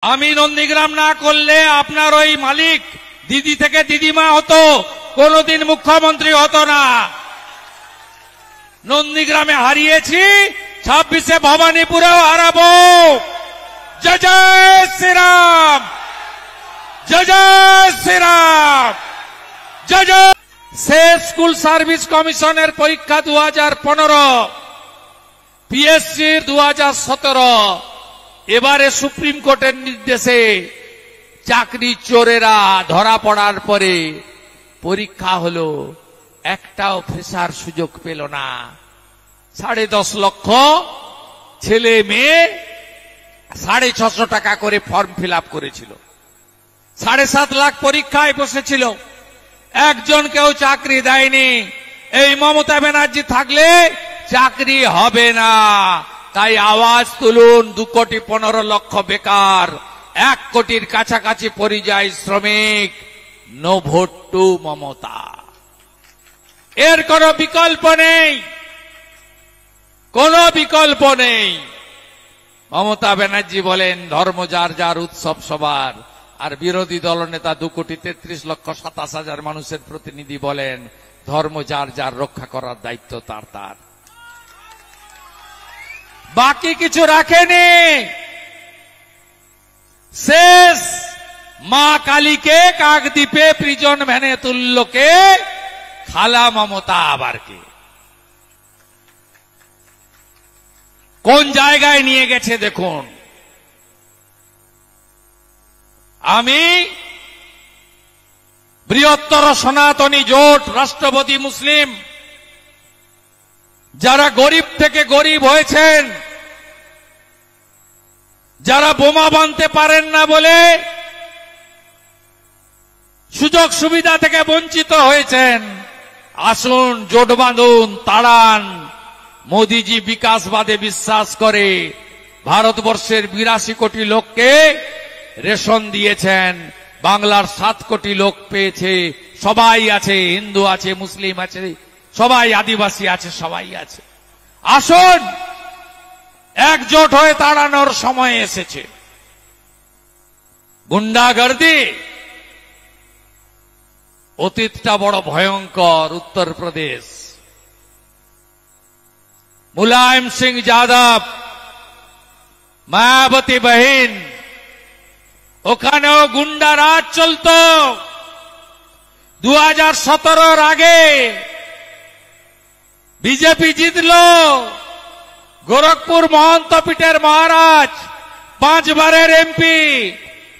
আমি নন্দীগ্রাম না করলে আপনার ওই মালিক দিদি থেকে দিদিমা হতো, কোনোদিন মুখ্যমন্ত্রী হতো না। নন্দীগ্রামে হারিয়েছি, 26-এ ভবানীপুরেও হারাবো। জয় জয় শ্রীরাম, জয় জয় শ্রীরাম, জয় জয়। শেষ স্কুল সার্ভিস কমিশনের পরীক্ষা 2015, পিএসসির 2017। এবারে সুপ্রিম কোর্টের নির্দেশে চাকরি চোরেরা ধরা পড়ার পরে পরীক্ষা হলো, একটাও ফ্রেশার সুযোগ পেল না। 10.5 লক্ষ ছেলে মেয়ে 650 টাকা করে ফর্ম ফিল আপ করেছিল। 7.5 লাখ পরীক্ষায় বসেছিল, একজনকেও চাকরি দেয়নি। এই মমতা ব্যানার্জি থাকলে চাকরি হবে না। তাই আওয়াজ তুলুন, 2,15,00,000 বেকার, 1 কোটির কাছাকাছি পরিযায়ী শ্রমিক। No vote to Mamata. এর কোনো বিকল্প নেই, কোনো বিকল্প নেই। মমতা ব্যানার্জি বলেন ধর্ম যার যার, উৎসব সবার। আর বিরোধী দলনেতা 2,33,27,000 মানুষের প্রতিনিধি বলেন ধর্ম যার যার, রক্ষা করার দায়িত্ব তার তার। বাকি কিছু রাখেনি। শেষ মা কালীকে কাকদ্বীপে প্রিজন ভ্যানে তুললোকে, খালা মমতা আবার কে? কোন জায়গায় নিয়ে গেছে দেখুন। আমি বৃহত্তর সনাতনী জোট, রাষ্ট্রপতি মুসলিম, যারা গরিব থেকে গরিব হয়েছেন, যারা বোমা বাঁধতে পারেন না বলে সুযোগ সুবিধা থেকে বঞ্চিত হয়েছেন, আসুন জোট বাঁধুন, তাড়ান। মোদিজি বিকাশবাদে বিশ্বাস করে। ভারতবর্ষের 82 কোটি লোককে রেশন দিয়েছেন, বাংলার 7 কোটি লোক পেয়েছে। সবাই আছে, হিন্দু আছে, মুসলিম আছে, সবাই আদিবাসী আছে, সবাই আছে। আসুন একজোট হয়ে তাড়ানোর সময় এসেছে। গুন্ডাগর্দি অতীতটা বড় ভয়ঙ্কর। উত্তরপ্রদেশ, মুলায়ম সিং যাদব, মায়াবতী বহিন, ওখানেও গুন্ডা রাজ চলত। 2017-র আগে বিজেপি জিতল। গোরখপুর মহন্ত পীঠের মহারাজ, 5 বারের এমপি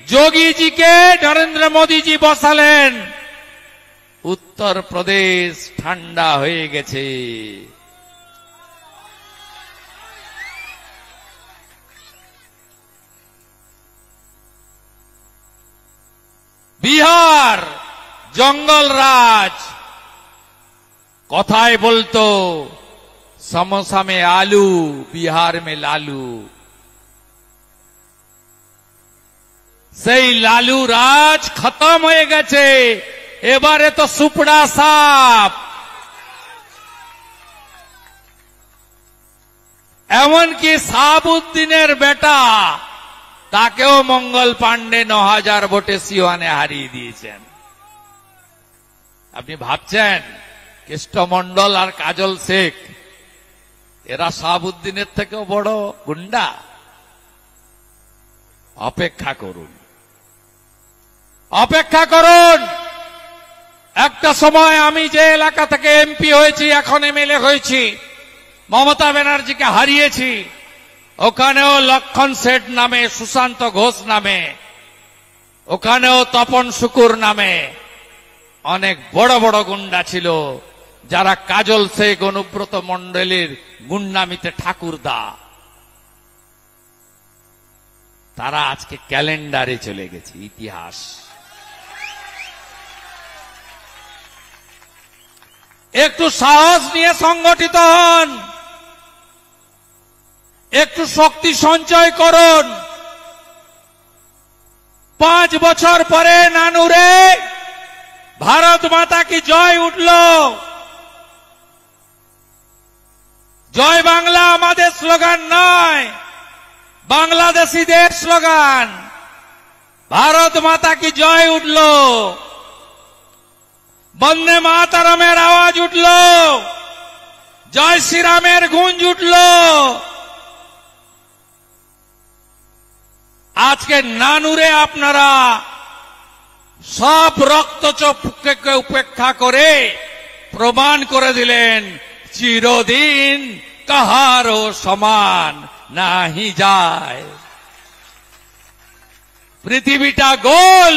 যোগীজিকে নরেন্দ্র মোদীজি বসালেন। উত্তরপ্রদেশ ঠান্ডা হয়ে গেছে। বিহার জঙ্গল রাজ। কথায় বলতো समोसा में आलू, बिहार में लालू। সেই লালু রাজ খতম হয়ে গেছে। এবারে তো সুপড়া সাপ। এমনকি সাহাবুদ্দিনের বেটা, তাকেও মঙ্গল পাণ্ডে 9,000 ভোটে সিওয়ানে হারিয়ে দিয়েছেন। আপনি ভাবছেন কৃষ্ণমন্ডল আর কাজল শেখ এরা শাহাবুদ্দিনের থেকেও বড় গুন্ডা? অপেক্ষা করুন, অপেক্ষা করুন। একটা সময় আমি যে এলাকা থেকে এমপি হয়েছি, এখন এমএলএ হয়েছি, মমতা ব্যানার্জিকে হারিয়েছি। ওখানেও লক্ষণ শেঠ নামে, সুশান্ত ঘোষ নামে, ওখানেও তপন শুকুর নামে অনেক বড় বড় গুন্ডা ছিল, যারা কাজল শেখ, অনুব্রত মণ্ডলের গুন্ডামিতে ঠাকুরদা। তারা আজকে ক্যালেন্ডারে চলে গেছে, ইতিহাস। একটু সাহস নিয়ে সংগঠিত হন, একটু শক্তি সঞ্চয় করুন। 5 বছর পরে নানুরে ভারত মাতা কি জয় উঠল। জয় বাংলা আমাদের স্লোগান নয়, বাংলাদেশিদের স্লোগান। ভারত মাতা কি জয় উঠল, বন্দে মাতরমের আওয়াজ উঠল, জয় শ্রীরামের গুঞ্জ উঠল। আজকে নানুরে আপনারা সব রক্তচক্ষুকে উপেক্ষা করে প্রমাণ করে দিলেন চিরদিন কাহারও সমান নাহি যায়। পৃথিবীটা গোল।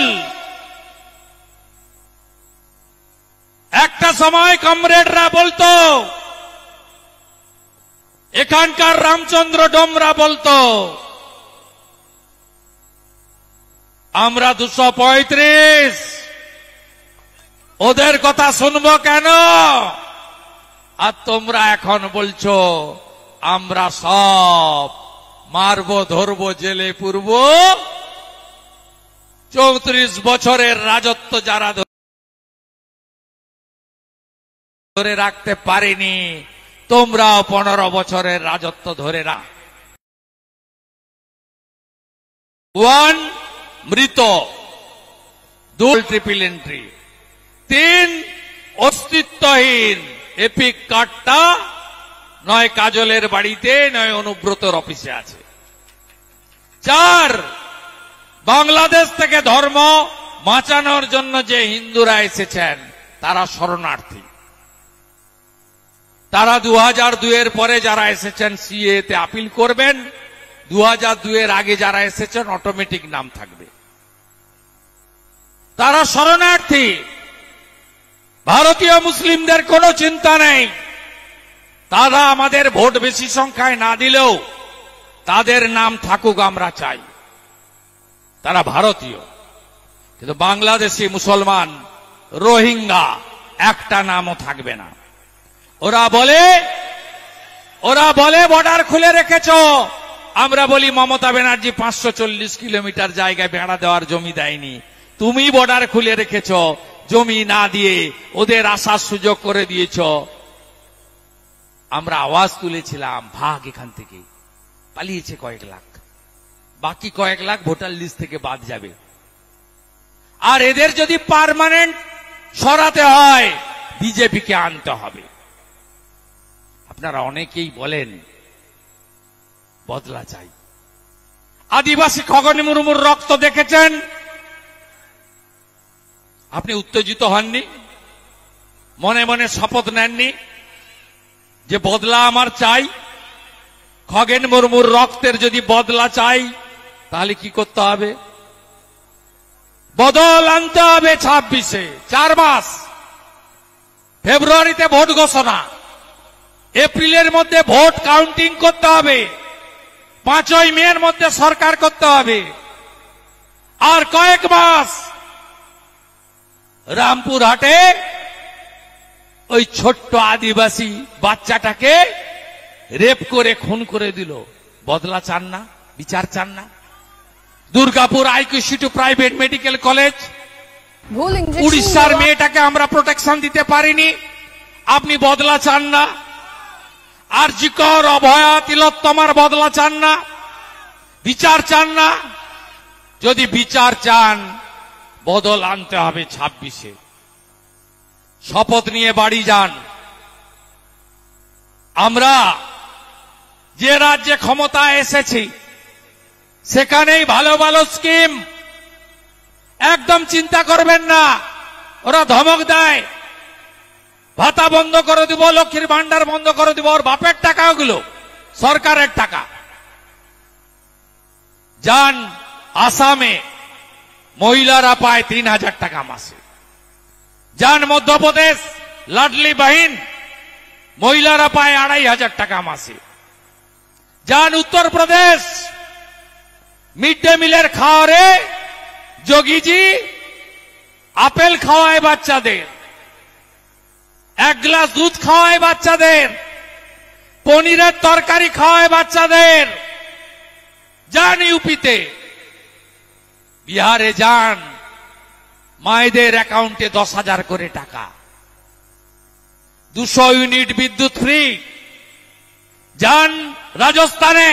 একটা সময় কমরেডরা বলতো, এখানকার রামচন্দ্র ডোমরা বলতো, আমরা 235, ওদের কথা শুনবো কেন? আর তোমরা এখন বলছো আমরা সব মারবো, ধরবো, জেলে পুরব। 34 বছরের রাজত্ব যারা ধরে রাখতে পারেনি, তোমরাও 15 বছরের রাজত্ব ধরে রাখ। 1 মৃত, 2 ট্রিপল এন্ট্রি, 3 অস্তিত্বহীন। এপিক কার্ডটা নয় কাজলের বাড়িতে, নয় অনুব্রতর অফিসে আছে। 4 বাংলাদেশ থেকে ধর্ম বাঁচানোর জন্য যে হিন্দুরা এসেছেন তারা শরণার্থী। তারা 2002 পরে যারা এসেছেন সিএ তে আপিল করবেন, 2002 আগে যারা এসেছেন অটোমেটিক নাম থাকবে। তারা শরণার্থী। ভারতীয় মুসলিমদের কোনো চিন্তা নেই, তারা আমাদের ভোট বেশি সংখ্যায় না দিলেও তাদের নাম থাকুক, আমরা চাই। তারা ভারতীয়। কিন্তু বাংলাদেশি মুসলমান, রোহিঙ্গা একটা নামও থাকবে না। ওরা বলে বর্ডার খুলে রেখেছ। আমরা বলি মমতা ব্যানার্জি 540 কিলোমিটার জায়গায় বেড়া দেওয়ার জমি দেয়নি, তুমি বর্ডার খুলে রেখেছ, জমি না দিয়ে ওদের আসার সুযোগ করে দিয়েছ। আমরা আওয়াজ তুলেছিলাম ভাগ এখান থেকে, পালিয়েছে কয়েক লাখ, বাকি কয়েক লাখ ভোটার লিস্ট থেকে বাদ যাবে। আর এদের যদি পার্মানেন্ট সরাতে হয় বিজেপিকে আনতে হবে। আপনারা অনেকেই বলেন বদলা চাই। আদিবাসী খগন মুর্মুর রক্ত দেখেছেন, আপনি উত্তেজিত হননি? মনে মনে শপথ নেননি যে বদলা আমার চাই? খগেন মুর্মুর রক্তের যদি বদলা চাই তাহলে কি করতে হবে? বদল আনতে হবে। 26-এ 4 মাস, ফেব্রুয়ারিতে ভোট ঘোষণা, এপ্রিলের মধ্যে ভোট কাউন্টিং করতে হবে, 5ই মের মধ্যে সরকার করতে হবে। আর কয়েক মাস রামপুরহাটে ওই ছোট্ট আদিবাসী বাচ্চাটাকে রেপ করে খুন করে দিল। বদলা চান না? বিচার চান না? Durgapur IQ City private medical college, উড়িষ্যার মেয়েটাকে আমরা প্রোটেকশন দিতে পারিনি, আপনি বদলা চান না? আরজিকর, অভয়া, তিলোত্তমার বদলা চান না? বিচার চান না? যদি বিচার চান বদল আনতে হবে 26-এ। শপথ নিয়ে বাড়ি যান। আমরা যে রাজ্যে ক্ষমতায় এসেছি সেখানেই ভালো ভালো স্কিম, একদম চিন্তা করবেন না। ওরা ধমক দেয় ভাতা বন্ধ করে দিব, লক্ষ্মীর ভান্ডার বন্ধ করে দিব। ওর বাপের টাকা, ওগুলো সরকারের টাকা। যান আসামে, মহিলারা পায় 3000 টাকা মাসে। যান মধ্যপ্রদেশ, লাডলি বাহিন, মহিলারা পায় 2500 টাকা মাসে। যান উত্তরপ্রদেশ, মিড ডে মিলের খাওয়ারে যোগীজি আপেল খাওয়ায় বাচ্চাদের, 1 গ্লাস দুধ খাওয়ায় বাচ্চাদের, পনিরের তরকারি খাওয়ায় বাচ্চাদের। যান ইউপিতে, বিহারে যান, মায়েদের অ্যাকাউন্টে 10,000 করে টাকা, 200 ইউনিট বিদ্যুৎ ফ্রি। যান রাজস্থানে,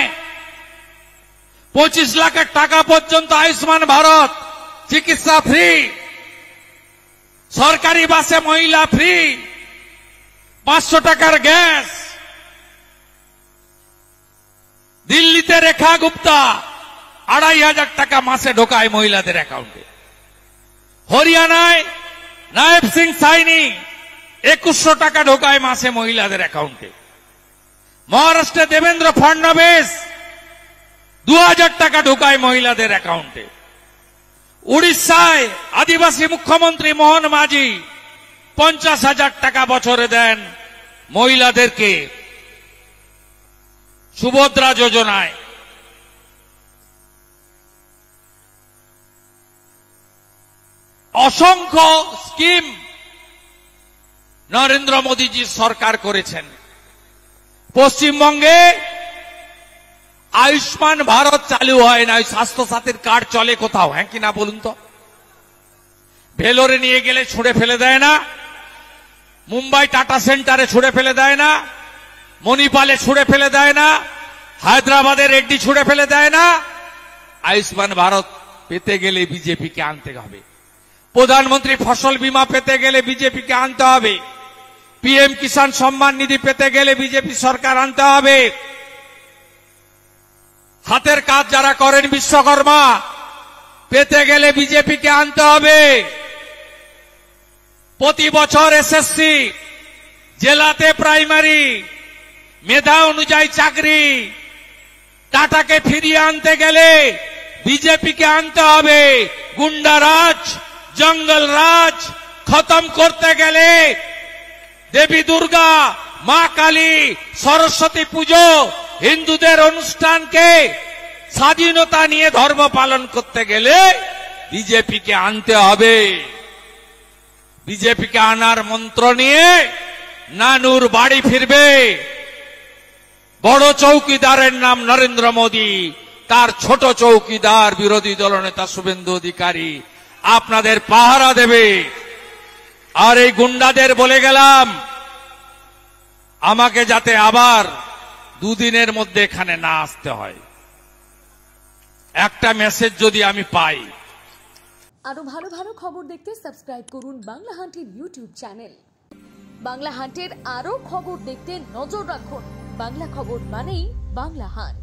25 লাখের টাকা পর্যন্ত আয়ুষ্মান ভারত চিকিৎসা ফ্রি, সরকারি বাসে মহিলা ফ্রি, 500 টাকার গ্যাস। দিল্লিতে রেখা গুপ্তা 2500 টাকা মাসে ঢোকায় মহিলাদের অ্যাকাউন্টে। হরিয়ানায় নায়েব সিং সাইনি 2100 টাকা ঢোকায় মাসে মহিলাদের অ্যাকাউন্টে। মহারাষ্ট্রে দেবেন্দ্র ফডনবিস 2000 টাকা ঢোকায় মহিলাদের অ্যাকাউন্টে। উড়িষ্যায় আদিবাসী মুখ্যমন্ত্রী মোহন মাঝি 50,000 টাকা বছরে দেন মহিলাদেরকে সুভদ্রা যোজনায়। অসংখ্য স্কিম নরেন্দ্র মোদীজি সরকার করেছেন। পশ্চিমবঙ্গে আয়ুষ্মান ভারত চালু হয় না, স্বাস্থ্য সাথীর কার্ড চলে কোথাও? হ্যাঁ কি না বলুন তো? ভেলোরে নিয়ে গেলে ছুঁড়ে ফেলে দেয় না, মুম্বাই টাটা সেন্টারে ছুঁড়ে ফেলে দেয় না, মণিপালে ছুঁড়ে ফেলে দেয় না, হায়দ্রাবাদের রেড্ডি ছুঁড়ে ফেলে দেয় না। আয়ুষ্মান ভারত পেতে গেলে বিজেপিকে আনতে হবে, প্রধানমন্ত্রী ফসল বীমা পেতে গেলে বিজেপিকে আনতে হবে, পিএম কিষাণ সম্মান নিধি পেতে গেলে বিজেপি সরকার আনতে হবে। হাতের কাজ যারা করেন বিশ্বকর্মা পেতে গেলে বিজেপিকে আনতে হবে। প্রতি বছর এসএসসি, জেলাতে প্রাইমারি, মেধা অনুযায়ী চাকরি, টাটাকে ফিরিয়ে আনতে গেলে বিজেপিকে আনতে হবে। গুন্ডারাজ, জঙ্গল রাজ খতম করতে গেলে দেবী দুর্গা, মা কালী, সরস্বতী পুজো, হিন্দুদের অনুষ্ঠানকে স্বাধীনতা নিয়ে ধর্ম পালন করতে গেলে বিজেপিকে আনতে হবে। বিজেপিকে আনার মন্ত্র নিয়ে নানুর বাড়ি ফিরবে। বড় চৌকিদারের নাম নরেন্দ্র মোদী, তার ছোট চৌকিদার বিরোধী দলনেতা শুভেন্দু অধিকারী আপনাদের পাহারা দেবে। আর এই গুন্ডাদের বলে গেলাম আমাকে যাতে আবার দুদিনের মধ্যে এখানে না আসতে হয়। একটা মেসেজ যদি আমি পাই। আরো ভালো ভালো খবর দেখতে সাবস্ক্রাইব করুন বাংলা হান্টের ইউটিউব চ্যানেল। বাংলা হান্টের আরো খবর দেখতে নজর রাখুন। বাংলা খবর মানেই বাংলা হান্ট।